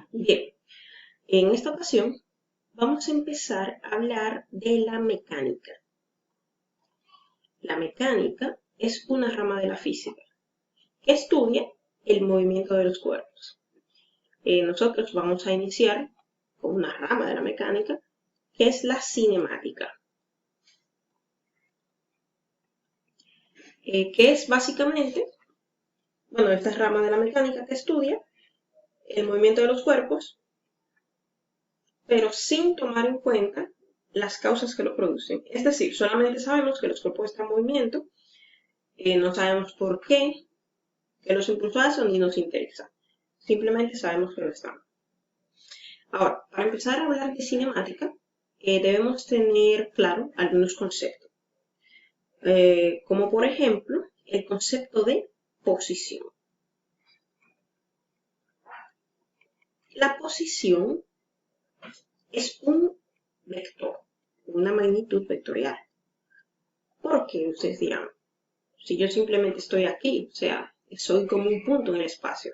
Bien, en esta ocasión vamos a empezar a hablar de la mecánica. La mecánica es una rama de la física que estudia el movimiento de los cuerpos. Nosotros vamos a iniciar con una rama de la mecánica que es la cinemática, que es básicamente, esta rama de la mecánica que estudia el movimiento de los cuerpos, pero sin tomar en cuenta las causas que lo producen. Es decir, solamente sabemos que los cuerpos están en movimiento, no sabemos por qué los impulsó a eso ni nos interesa. Simplemente sabemos que lo están. Ahora, para empezar a hablar de cinemática, debemos tener claro algunos conceptos, como por ejemplo el concepto de posición. La posición es un vector, una magnitud vectorial. Porque ustedes dirán, si yo simplemente estoy aquí, o sea, soy como un punto en el espacio,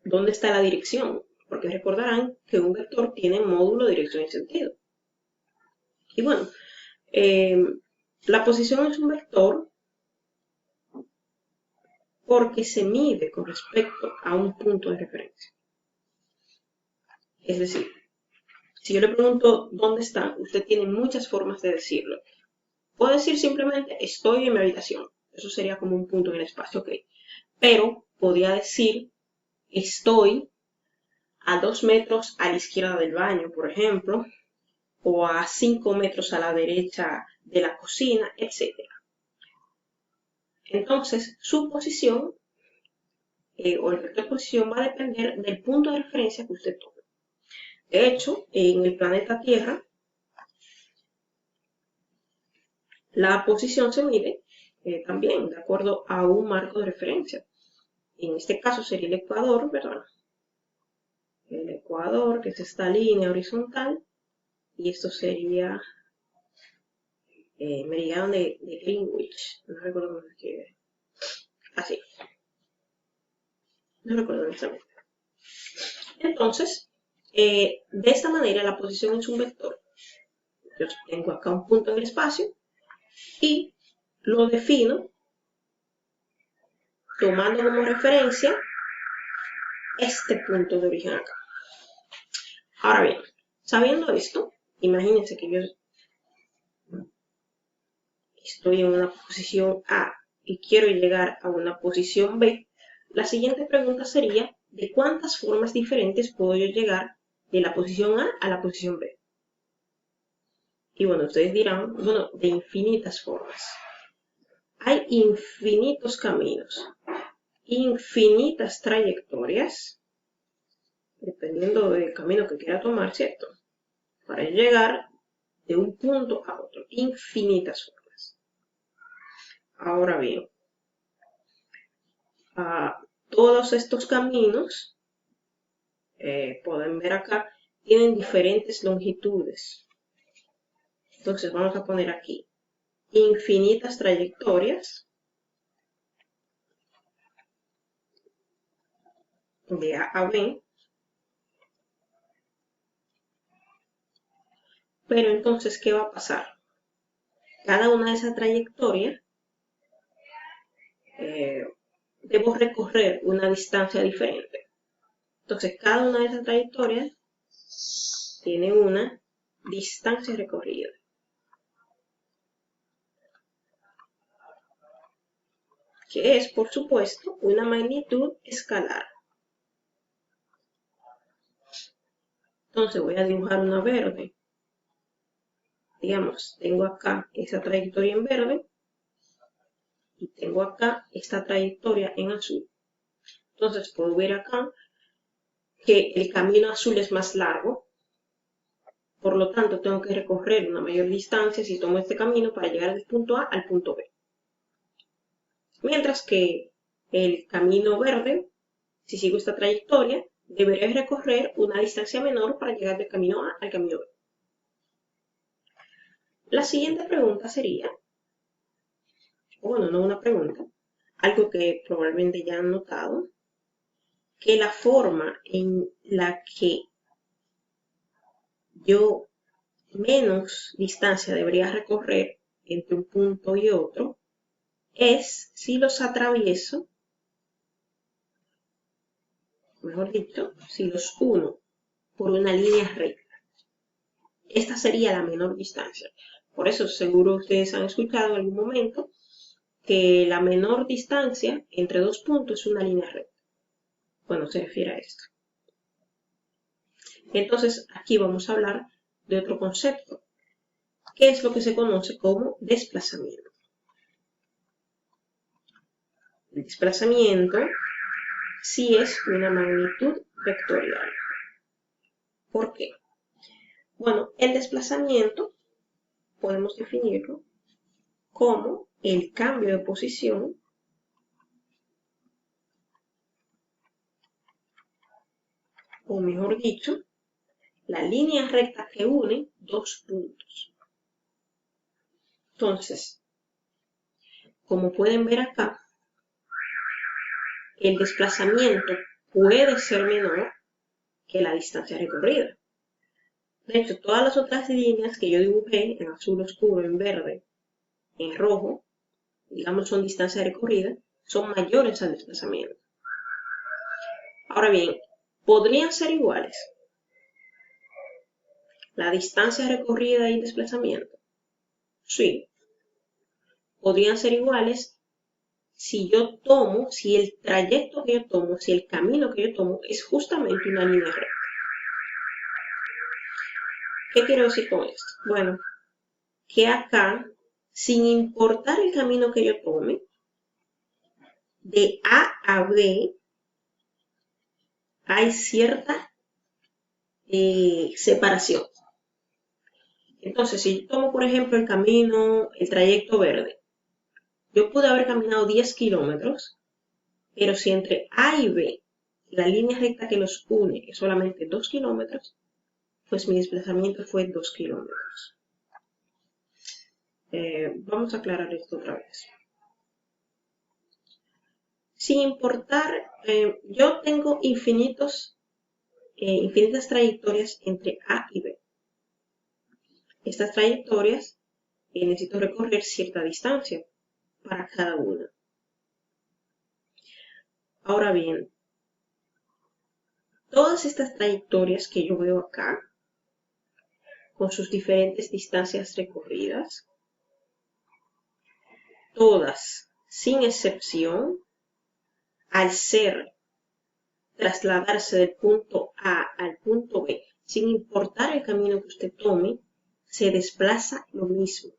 ¿dónde está la dirección? Porque recordarán que un vector tiene módulo, dirección y sentido. Y bueno, la posición es un vector porque se mide con respecto a un punto de referencia. Es decir, si yo le pregunto dónde está, usted tiene muchas formas de decirlo. Puedo decir simplemente estoy en mi habitación. Eso sería como un punto en el espacio, ok. Pero podría decir estoy a 2 metros a la izquierda del baño, por ejemplo, o a 5 metros a la derecha de la cocina, etc. Entonces, su posición o el vector de posición va a depender del punto de referencia que usted tome. De hecho, en el planeta Tierra, la posición se mide también de acuerdo a un marco de referencia. En este caso sería el ecuador, ¿verdad? El ecuador, que es esta línea horizontal, y esto sería meridiano de Greenwich. No recuerdo cómo se escribe. Así. No recuerdo honestamente. Entonces, de esta manera la posición es un vector. Yo tengo acá un punto en el espacio y lo defino tomando como referencia este punto de origen acá. Ahora bien, sabiendo esto, imagínense que yo estoy en una posición A y quiero llegar a una posición B. La siguiente pregunta sería, ¿de cuántas formas diferentes puedo yo llegar de la posición A a la posición B? Y bueno, ustedes dirán, bueno, de infinitas formas. Hay infinitos caminos, infinitas trayectorias, dependiendo del camino que quiera tomar, ¿cierto? Para llegar de un punto a otro, infinitas formas. Ahora bien, todos estos caminos, pueden ver acá, tienen diferentes longitudes. Entonces vamos a poner aquí infinitas trayectorias de A a B. Pero entonces, ¿qué va a pasar? Cada una de esas trayectorias debo recorrer una distancia diferente. Entonces, cada una de esas trayectorias tiene una distancia recorrida. Que es, por supuesto, una magnitud escalar. Entonces voy a dibujar una verde. Digamos, tengo acá esa trayectoria en verde y tengo acá esta trayectoria en azul. Entonces puedo ver acá que el camino azul es más largo. Por lo tanto, tengo que recorrer una mayor distancia si tomo este camino para llegar del punto A al punto B. Mientras que el camino verde, si sigo esta trayectoria, deberé recorrer una distancia menor para llegar del camino A al camino B. La siguiente pregunta sería, bueno, no una pregunta, algo que probablemente ya han notado, que la forma en la que yo menos distancia debería recorrer entre un punto y otro es si los atravieso, mejor dicho, si los uno por una línea recta. Esta sería la menor distancia. Por eso seguro ustedes han escuchado en algún momento que la menor distancia entre dos puntos es una línea recta. Bueno, se refiere a esto. Entonces, aquí vamos a hablar de otro concepto, que es lo que se conoce como desplazamiento. El desplazamiento sí es una magnitud vectorial. ¿Por qué? Bueno, el desplazamiento podemos definirlo como el cambio de posición o mejor dicho, la línea recta que une dos puntos. Entonces, como pueden ver acá, el desplazamiento puede ser menor que la distancia recorrida. De hecho, todas las otras líneas que yo dibujé en azul oscuro, en verde, en rojo, digamos son distancia recorrida, son mayores al desplazamiento. Ahora bien, ¿podrían ser iguales la distancia recorrida y el desplazamiento? Sí. Podrían ser iguales si el trayecto que yo tomo, si el camino que yo tomo es justamente una línea recta. ¿Qué quiero decir con esto? Bueno, que acá, sin importar el camino que yo tome, de A a B hay cierta separación. Entonces, si yo tomo, por ejemplo, el trayecto verde, yo pude haber caminado 10 kilómetros, pero si entre A y B la línea recta que los une es solamente 2 kilómetros, pues mi desplazamiento fue 2 kilómetros. Vamos a aclarar esto otra vez. Sin importar, yo tengo infinitas trayectorias entre A y B. Estas trayectorias necesito recorrer cierta distancia para cada una. Ahora bien, todas estas trayectorias que yo veo acá, con sus diferentes distancias recorridas, todas, sin excepción, al trasladarse del punto A al punto B, sin importar el camino que usted tome, se desplaza lo mismo.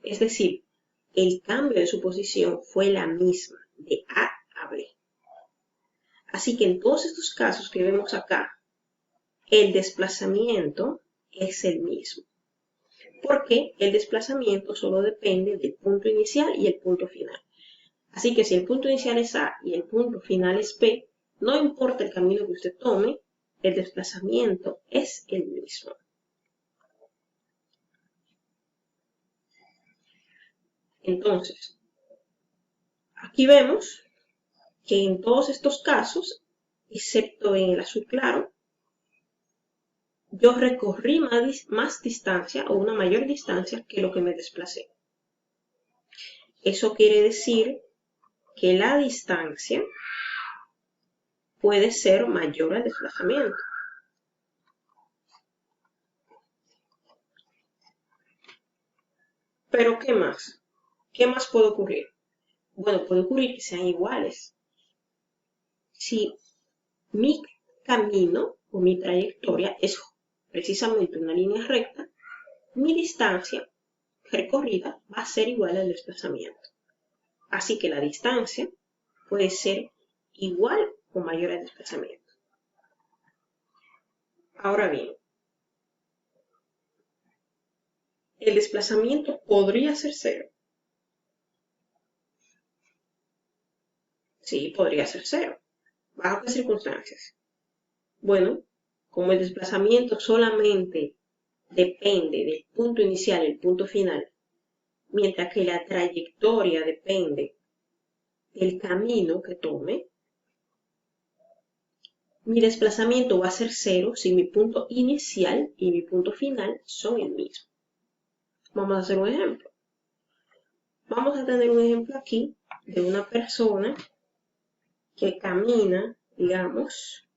Es decir, el cambio de su posición fue la misma, de A a B. Así que en todos estos casos que vemos acá, el desplazamiento es el mismo. Porque el desplazamiento solo depende del punto inicial y el punto final. Así que si el punto inicial es A y el punto final es B, no importa el camino que usted tome, el desplazamiento es el mismo. Entonces, aquí vemos que en todos estos casos, excepto en el azul claro, yo recorrí más distancia o una mayor distancia que lo que me desplacé. Eso quiere decir que la distancia puede ser mayor al desplazamiento. Pero ¿qué más? ¿Qué más puede ocurrir? Bueno, puede ocurrir que sean iguales. Si mi camino o mi trayectoria es precisamente una línea recta, mi distancia recorrida va a ser igual al desplazamiento. Así que la distancia puede ser igual o mayor al desplazamiento. Ahora bien, el desplazamiento podría ser cero. Sí, podría ser cero. ¿Bajo qué circunstancias? Bueno, como el desplazamiento solamente depende del punto inicial y el punto final, mientras que la trayectoria depende del camino que tome, Mi desplazamiento va a ser 0 si mi punto inicial y mi punto final son el mismo. Vamos a hacer un ejemplo. Vamos a tener un ejemplo aquí de una persona que camina, digamos,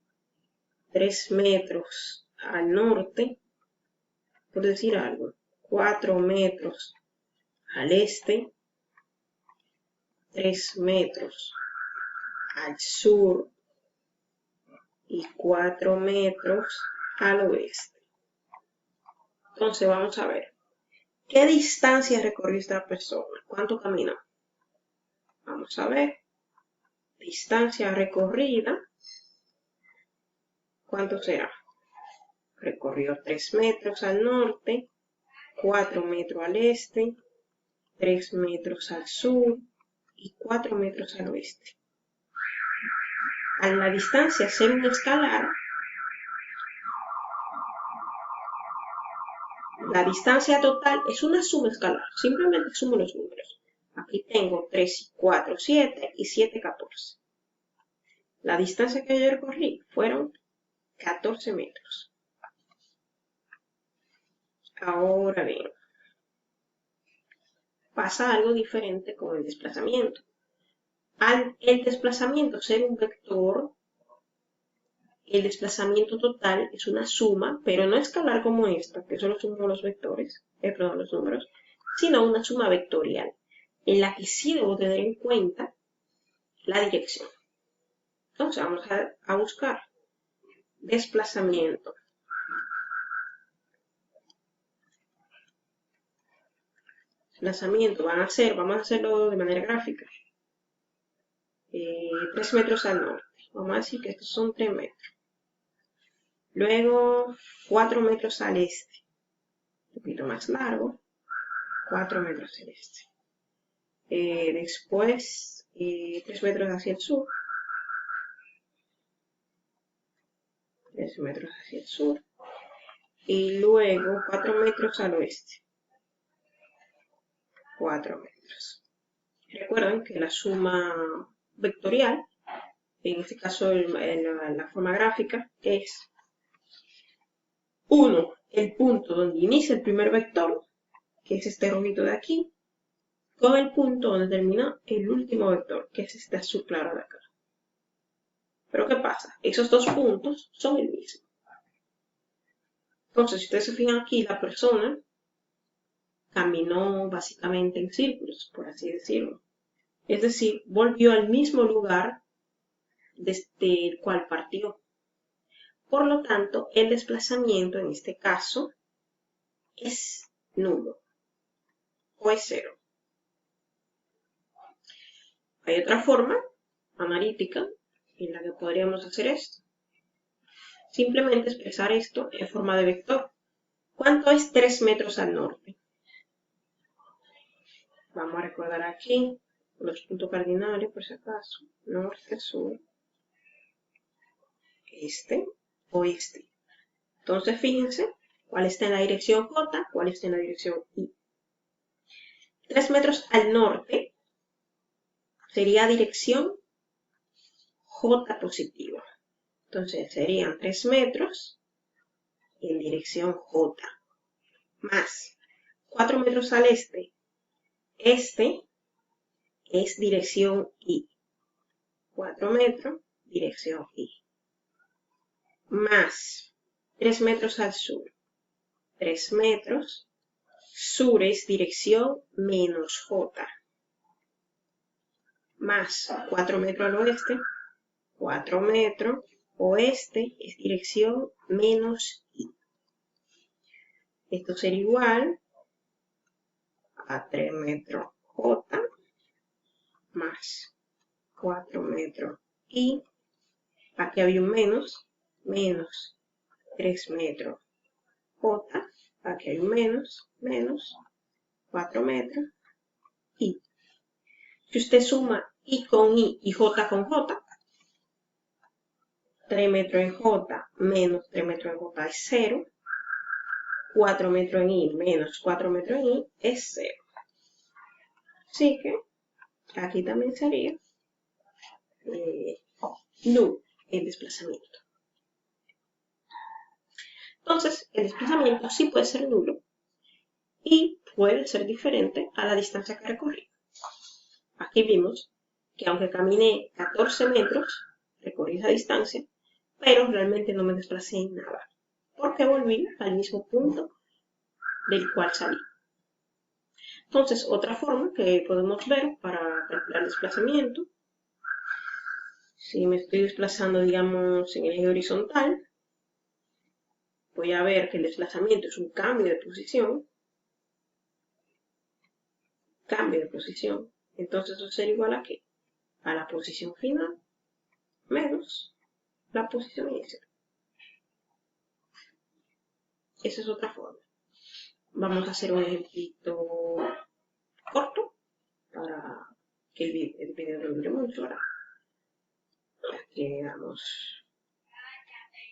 3 metros al norte, por decir algo, 4 metros al este, 3 metros al sur y 4 metros al oeste. Entonces vamos a ver, ¿qué distancia recorrió esta persona? ¿Cuánto caminó? Vamos a ver, distancia recorrida, ¿cuánto será? Recorrió 3 metros al norte, 4 metros al este, 3 metros al sur y 4 metros al oeste. A la distancia ser un escalar, la distancia total es una suma escalar, simplemente sumo los números. Aquí tengo 3 y 4, 7 y 7, 14. La distancia que yo recorrí fueron 14 metros. Ahora bien, pasa algo diferente con el desplazamiento. Al el desplazamiento ser un vector, el desplazamiento total es una suma, pero no escalar como esta, que solo sumo los vectores, los números, sino una suma vectorial, en la que sí debo tener en cuenta la dirección. Entonces vamos a buscar desplazamiento. Desplazamiento vamos a hacerlo de manera gráfica. 3 metros al norte. Vamos a decir que estos son 3 metros. Luego 4 metros al este. Un poquito más largo. 4 metros al este. Después 3 metros hacia el sur. 3 metros hacia el sur. Y luego 4 metros al oeste. 4 metros. Recuerden que la suma vectorial, en este caso en la forma gráfica, es 1, el punto donde inicia el primer vector, que es este rojito de aquí, con el punto donde termina el último vector, que es este azul claro de acá. Pero ¿qué pasa? Esos dos puntos son el mismo. Entonces, si ustedes se fijan aquí, la persona caminó básicamente en círculos, por así decirlo. Es decir, volvió al mismo lugar desde el cual partió. Por lo tanto, el desplazamiento en este caso es nulo o es 0. Hay otra forma analítica en la que podríamos hacer esto. Simplemente expresar esto en forma de vector. ¿Cuánto es 3 metros al norte? Vamos a recordar aquí los puntos cardinales, por si acaso. Norte, sur, este, oeste. Entonces, fíjense cuál está en la dirección J, cuál está en la dirección Y. 3 metros al norte sería dirección J positiva. Entonces, serían 3 metros en dirección J, más 4 metros al este. Este es dirección Y. 4 metros, dirección Y. Más 3 metros al sur. 3 metros. Sur es dirección menos J. Más 4 metros al oeste. 4 metros. Oeste es dirección menos I. Esto sería igual a 3 metros J más 4 metros I. Aquí había un menos 3 metros J. Aquí hay un menos 4 metros I. Si usted suma I con I y J con J, 3 metros en J menos 3 metros en J es 0. 4 metros en I menos 4 metros en I es 0. Así que aquí también sería nulo el desplazamiento. Entonces, el desplazamiento sí puede ser nulo y puede ser diferente a la distancia que recorrí. Aquí vimos que aunque caminé 14 metros, recorrí esa distancia, pero realmente no me desplacé en nada, porque volví al mismo punto del cual salí. Entonces, otra forma que podemos ver para calcular el desplazamiento, si me estoy desplazando, digamos, en el eje horizontal, voy a ver que el desplazamiento es un cambio de posición. Entonces, eso será igual a ¿qué? A la posición final menos la posición inicial. Esa es otra forma. Vamos a hacer un ejemplito corto para que el video no dure mucho. Ahora, aquí digamos,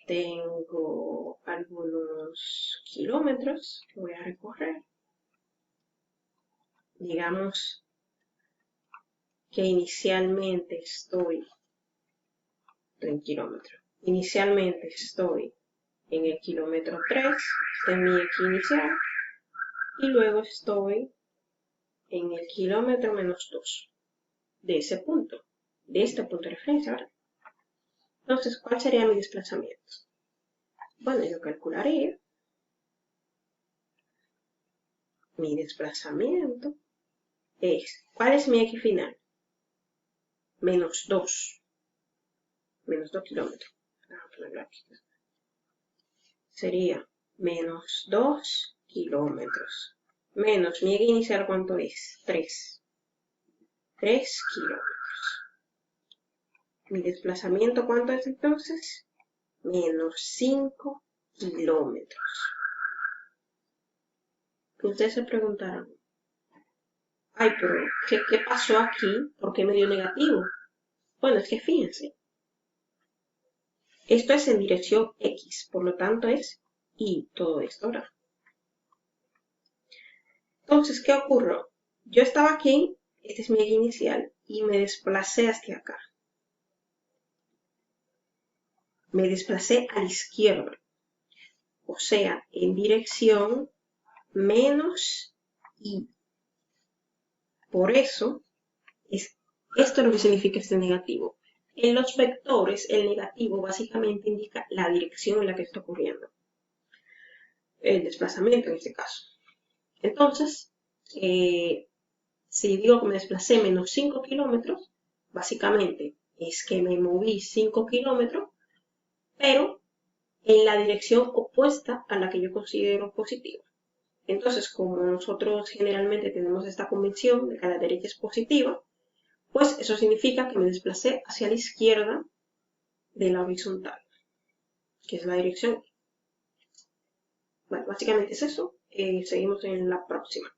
tengo algunos kilómetros que voy a recorrer. Digamos que inicialmente estoy en kilómetros. Inicialmente estoy en el kilómetro 3, este es mi X inicial, y luego estoy en el kilómetro menos 2 de ese punto, de este punto de referencia, ¿verdad? Entonces, ¿cuál sería mi desplazamiento? Bueno, yo calcularía mi desplazamiento es, ¿cuál es mi X final? Menos 2 kilómetros. Vamos a ponerlo aquí. Sería menos 2 kilómetros. Menos mi X inicial, ¿cuánto es? 3 kilómetros. Mi desplazamiento, ¿cuánto es entonces? Menos 5 kilómetros. Ustedes se preguntarán, ay, pero ¿qué pasó aquí? ¿Por qué me dio negativo? Bueno, es que fíjense, esto es en dirección X, por lo tanto es Y todo esto, ¿verdad? Entonces, ¿qué ocurrió? Yo estaba aquí, este es mi eje inicial, y me desplacé hacia acá. Me desplacé a la izquierda, o sea, en dirección menos Y. Por eso, esto es lo que significa este negativo. En los vectores, el negativo básicamente indica la dirección en la que está ocurriendo. El desplazamiento en este caso. Entonces, si digo que me desplacé menos 5 kilómetros, básicamente es que me moví 5 kilómetros, pero en la dirección opuesta a la que yo considero positiva. Entonces, como nosotros generalmente tenemos esta convención de que la derecha es positiva, pues eso significa que me desplacé hacia la izquierda de la horizontal, que es la dirección. Bueno, básicamente es eso. Seguimos en la próxima.